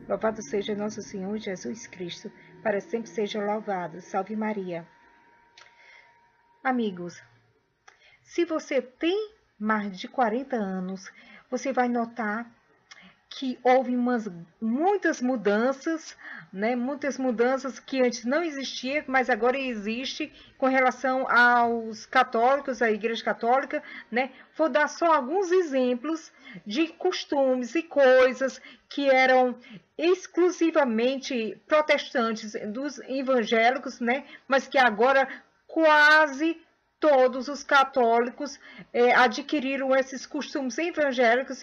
Louvado seja nosso Senhor Jesus Cristo, para sempre seja louvado. Salve Maria. Amigos, se você tem mais de 40 anos, você vai notar que houve muitas mudanças, né? Muitas mudanças que antes não existiam, mas agora existe com relação aos católicos, à Igreja Católica, né? Vou dar só alguns exemplos de costumes e coisas que eram exclusivamente protestantes dos evangélicos, né? Mas que agora quase todos os católicos adquiriram esses costumes evangélicos,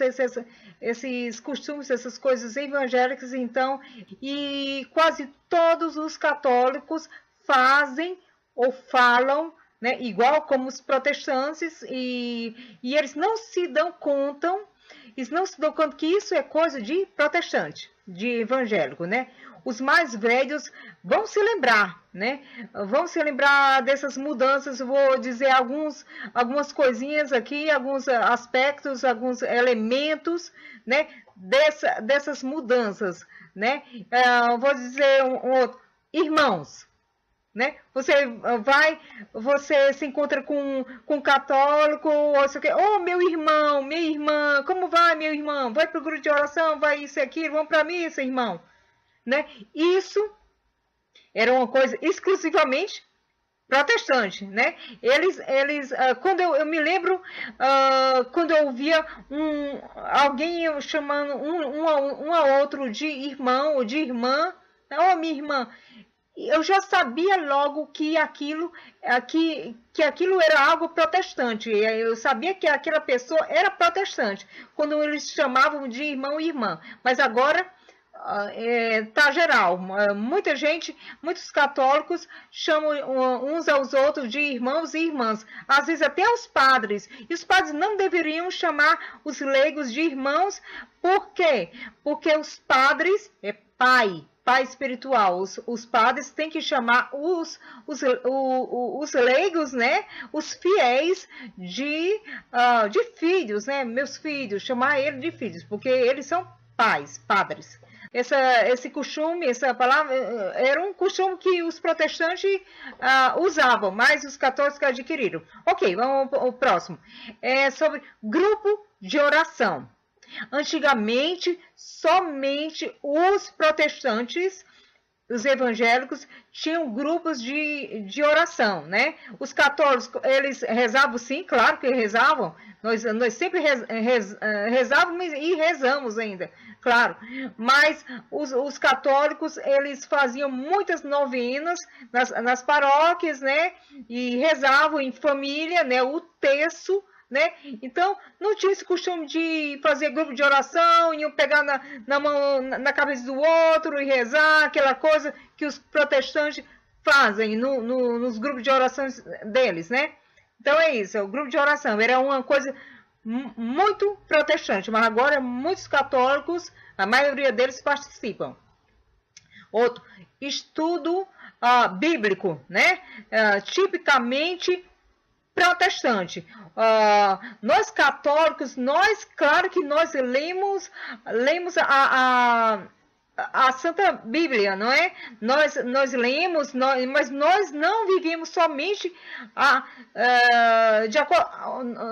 esses costumes, essas coisas evangélicas, então, e quase todos os católicos fazem ou falam, né, igual como os protestantes, e eles não se dão conta, que isso é coisa de protestante, de evangélico, né? Os mais velhos vão se lembrar, né? Vão se lembrar dessas mudanças. Vou dizer algumas coisinhas aqui, alguns aspectos, alguns elementos, né? Dessas mudanças, né? Vou dizer um outro. Irmãos, né? Você se encontra com um católico, ou sei o quê. Oh, meu irmão, minha irmã, como vai, meu irmão? Vai para o grupo de oração, vai isso e aquilo, vamos para a missa, irmão. Né? Isso era uma coisa exclusivamente protestante, né? Eles quando eu me lembro, quando eu ouvia alguém chamando um a outro de irmão ou de irmã, oh, minha irmã, eu já sabia logo que aquilo era algo protestante. Eu sabia que aquela pessoa era protestante quando eles chamavam de irmão e irmã. Mas agora tá geral. Muitos católicos chamam uns aos outros de irmãos e irmãs. Às vezes até os padres. E os padres não deveriam chamar os leigos de irmãos. Por quê? Porque os padres é pai espiritual. Os padres têm que chamar os leigos, né? Os fiéis de filhos, né? Meus filhos, chamar eles de filhos, porque eles são padres. Esse costume, essa palavra, era um costume que os protestantes usavam, mas os católicos adquiriram. Ok, vamos ao próximo. É sobre grupo de oração. Antigamente, somente os protestantes, os evangélicos, tinham grupos de oração, né? Os católicos, eles rezavam sim, claro que rezavam. Nós sempre rezávamos e rezamos ainda, claro. Mas os católicos, eles faziam muitas novenas nas paróquias, né? E rezavam em família, né? O terço, né? Então, não tinha esse costume de fazer grupo de oração, iam pegar na mão, na cabeça do outro e rezar, aquela coisa que os protestantes fazem nos grupos de oração deles, né? Então é isso, o grupo de oração era uma coisa muito protestante, mas agora muitos católicos, a maioria deles participam. Outro, estudo bíblico, né? Tipicamente protestante. Nós católicos, claro que nós lemos a Santa Bíblia, não é? Nós lemos, mas nós não vivemos somente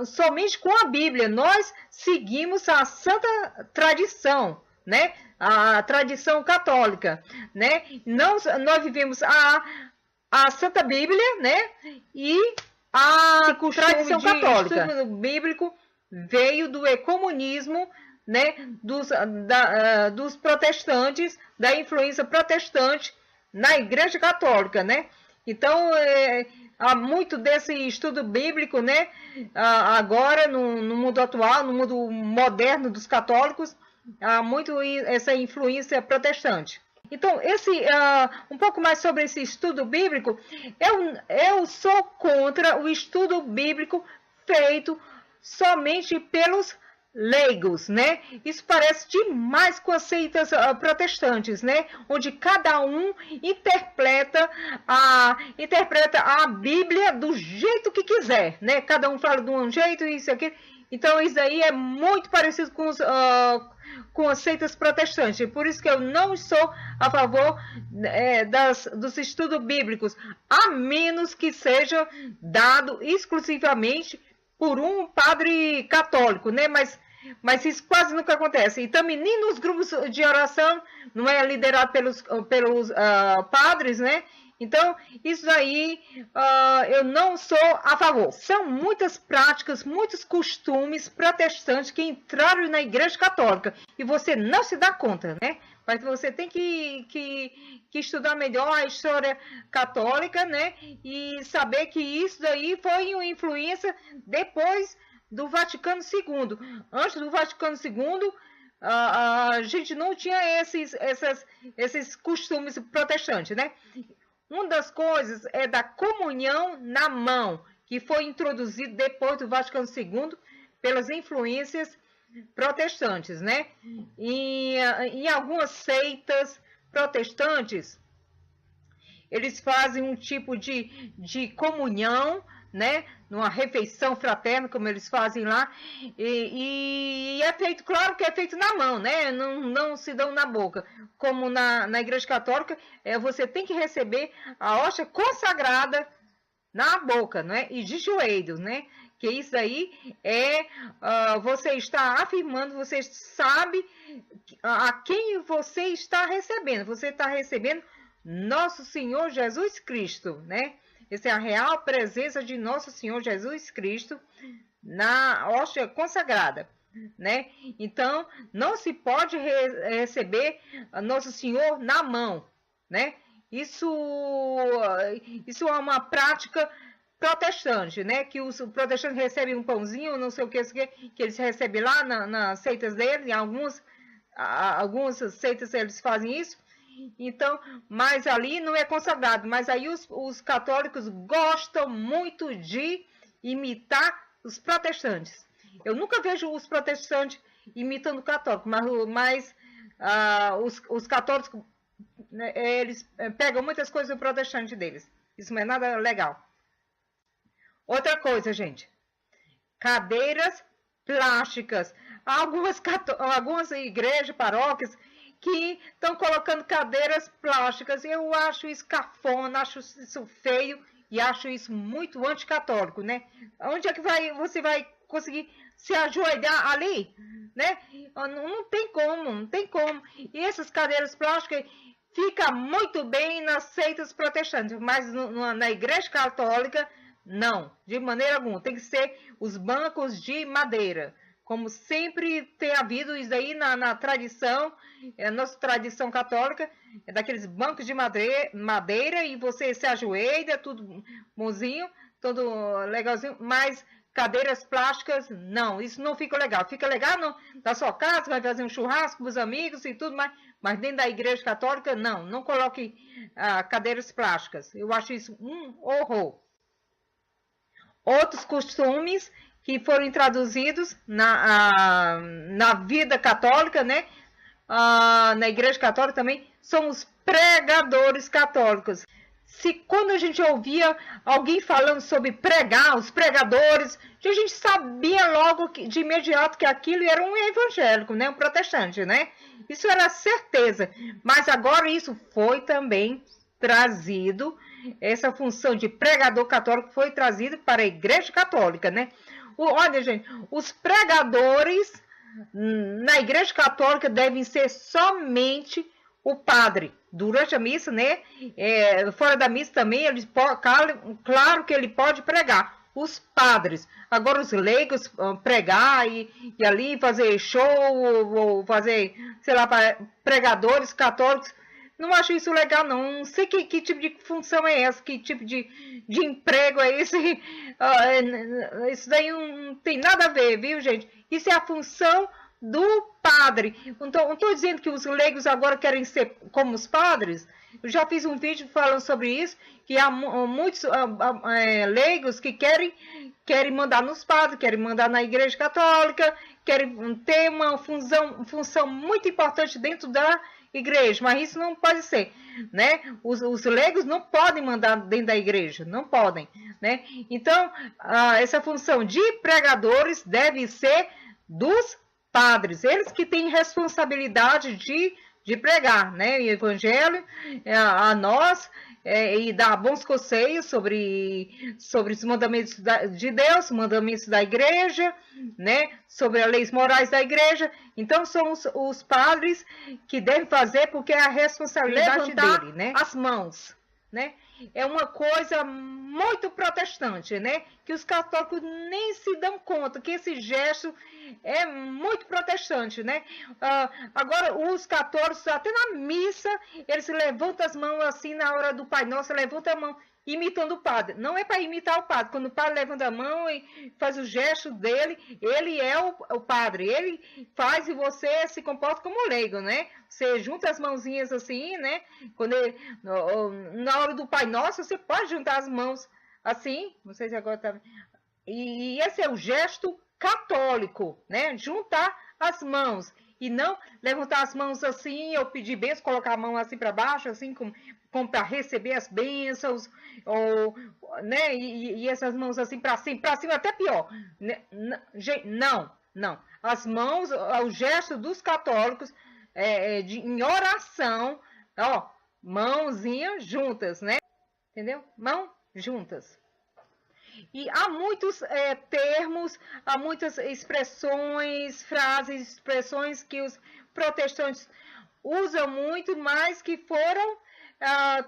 somente com a Bíblia. Nós seguimos a Santa Tradição, né? A tradição católica, né? Nós vivemos a Santa Bíblia, né? E a tradição católica. O estudo bíblico veio do ecumenismo, né, dos protestantes, da influência protestante na Igreja Católica, né? Então, há muito desse estudo bíblico, né? Agora, no mundo atual, no mundo moderno dos católicos, há muito essa influência protestante. Então, um pouco mais sobre esse estudo bíblico, eu sou contra o estudo bíblico feito somente pelos leigos, né? Isso parece demais com as seitas protestantes, né? Onde cada um interpreta a Bíblia do jeito que quiser, né? Cada um fala de um jeito, isso e aquilo. Então, isso aí é muito parecido com as seitas protestantes. Por isso que eu não sou a favor dos estudos bíblicos, a menos que seja dado exclusivamente por um padre católico, né? Mas isso quase nunca acontece. E também nem nos grupos de oração não é liderado pelos padres, né? Então, isso aí eu não sou a favor. São muitas práticas, muitos costumes protestantes que entraram na Igreja Católica e você não se dá conta, né? Mas você tem que estudar melhor a história católica, né? E saber que isso daí foi uma influência depois do Vaticano II. Antes do Vaticano II, a gente não tinha esses costumes protestantes, né? Uma das coisas é da comunhão na mão, que foi introduzido depois do Vaticano II pelas influências protestantes, né? E em algumas seitas protestantes, eles fazem um tipo de comunhão, né? Numa refeição fraterna, como eles fazem lá, e é feito, claro que é feito na mão, né? Não se dão na boca. Como na Igreja Católica, você tem que receber a hóstia consagrada na boca, né? E de joelhos, né? Que isso aí você está afirmando, você sabe a quem você está recebendo. Você está recebendo nosso Senhor Jesus Cristo, né? Essa é a real presença de nosso Senhor Jesus Cristo na hóstia consagrada, né? Então, não se pode receber nosso Senhor na mão, né? Isso é uma prática protestante, né? Que os protestantes recebem um pãozinho, não sei o que eles recebem lá nas seitas deles, em algumas seitas eles fazem isso. Então, mas ali não é consagrado, mas aí os católicos gostam muito de imitar os protestantes. Eu nunca vejo os protestantes imitando o católico, mas os católicos, eles pegam muitas coisas do protestante deles. Isso não é nada legal. Outra coisa, gente, cadeiras plásticas. Algumas igrejas, paróquias, que estão colocando cadeiras plásticas. Eu acho isso cafona, acho isso feio e acho isso muito anticatólico, né? Onde é que você vai conseguir se ajoelhar ali, né? Não tem como. E essas cadeiras plásticas ficam muito bem nas seitas protestantes, mas na Igreja Católica, não, de maneira alguma. Tem que ser os bancos de madeira. Como sempre tem havido isso aí na tradição, nossa tradição católica, é daqueles bancos de madeira e você se ajoelha, tudo bonzinho, todo legalzinho, mas cadeiras plásticas, não, isso não fica legal. Fica legal na sua casa, vai fazer um churrasco com os amigos e tudo, mas dentro da Igreja Católica, não coloque cadeiras plásticas. Eu acho isso um horror. Outros costumes que foram introduzidos na vida católica, né? Na Igreja Católica também, são os pregadores católicos. Quando a gente ouvia alguém falando sobre pregar, os pregadores, a gente sabia logo de imediato que aquilo era um evangélico, né? Um protestante, né? Isso era certeza. Mas agora isso foi também trazido, essa função de pregador católico foi trazida para a Igreja Católica, né? Olha, gente, os pregadores na Igreja Católica devem ser somente o padre. Durante a missa, né? Fora da missa também, claro que ele pode pregar. Os padres. Agora os leigos pregar e ali fazer show, ou fazer, sei lá, pregadores católicos. Não acho isso legal, não. Não sei que tipo de função é essa, que tipo de emprego é esse. Isso daí não tem nada a ver, viu, gente? Isso é a função do padre. Não estou dizendo que os leigos agora querem ser como os padres. Eu já fiz um vídeo falando sobre isso, que há muitos leigos que querem mandar nos padres, querem mandar na Igreja Católica, querem ter uma função muito importante dentro da igreja, mas isso não pode ser, né? Os leigos não podem mandar dentro da igreja, não podem, né? Então, essa função de pregadores deve ser dos padres, eles que têm responsabilidade de pregar, né? O evangelho a nós e dar bons conselhos sobre os mandamentos de Deus, mandamentos da igreja, né? Sobre as leis morais da igreja. Então, são os padres que devem fazer, porque é a responsabilidade dele, né? As mãos, né? É uma coisa muito protestante, né? Que os católicos nem se dão conta que esse gesto é muito protestante, né? Agora, os católicos, até na missa, eles levantam as mãos assim na hora do Pai Nosso, levantam a mão imitando o padre. Não é para imitar o padre. Quando o padre levanta a mão e faz o gesto dele, ele é o padre. Ele faz e você se comporta como leigo, né? Você junta as mãozinhas assim, né? Na hora do Pai Nosso, você pode juntar as mãos assim. Não sei se agora tá... E esse é o gesto católico, né? Juntar as mãos. E não levantar as mãos assim, ou pedir bênção, colocar a mão assim para baixo, assim como para receber as bênçãos, ou, né? E essas mãos assim para cima até pior. Não. As mãos, o gesto dos católicos em oração, ó, mãozinhas juntas, né? Entendeu? Mão juntas. E há muitos termos, há muitas expressões, frases, expressões que os protestantes usam muito, mas que foram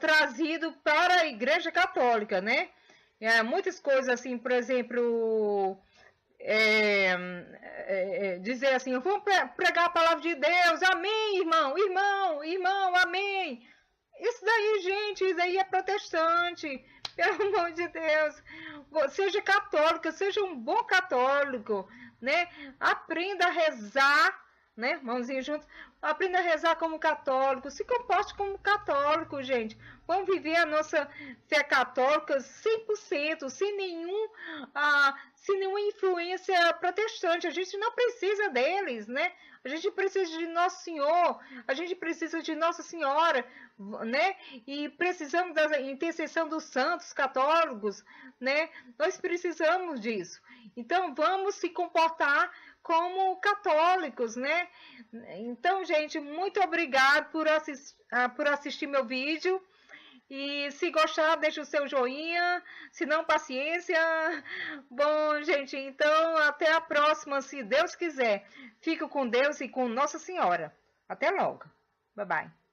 trazidos para a Igreja Católica, né? Muitas coisas assim, por exemplo, dizer assim, vamos pregar a palavra de Deus, amém, irmão, amém. Isso daí, gente, isso daí é protestante. Pelo amor de Deus, seja católico, seja um bom católico, né? Aprenda a rezar, né? Mãozinha junto. Aprenda a rezar como católico, se comporte como católico, gente. Vamos viver a nossa fé católica 100%, sem nenhuma influência protestante. A gente não precisa deles, né? A gente precisa de Nosso Senhor, a gente precisa de Nossa Senhora, né? E precisamos da intercessão dos santos católicos, né? Nós precisamos disso. Então, vamos se comportar como católicos, né? Então, gente, muito obrigado por assistir meu vídeo. E se gostar, deixa o seu joinha. Se não, paciência. Bom, gente, então até a próxima, se Deus quiser. Fico com Deus e com Nossa Senhora. Até logo. Bye, bye.